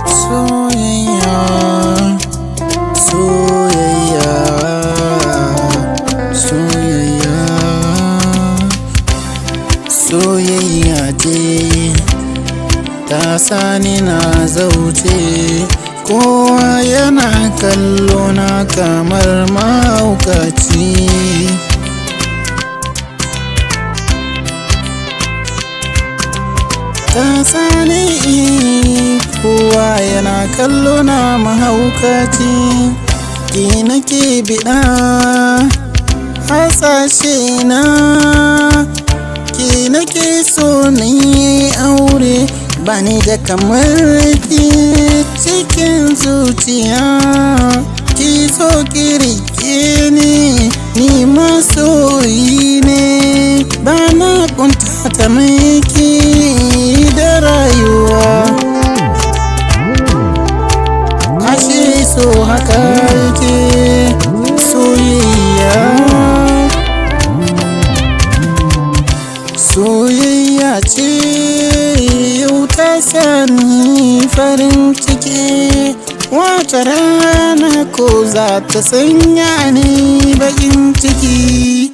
Soyayya, soyayya, soyayya, soyayya ce ta sani na zauce. Kowa yana kallo na kamar mahaukaci. Ta sani kowa yana kallo na mahaukaci. Ki nake biɗa hasashe na, ki nake so ni aure. Bani da kamar ki cikin zuciya, ki so ki rike ni masoyi ne. Bana kuntata miki da rayuwa, ashe so haka yake. Soyayya, soyayya ce yau ta sani farin ciki. Wata rana ko za ta sanya ni baƙin ciki.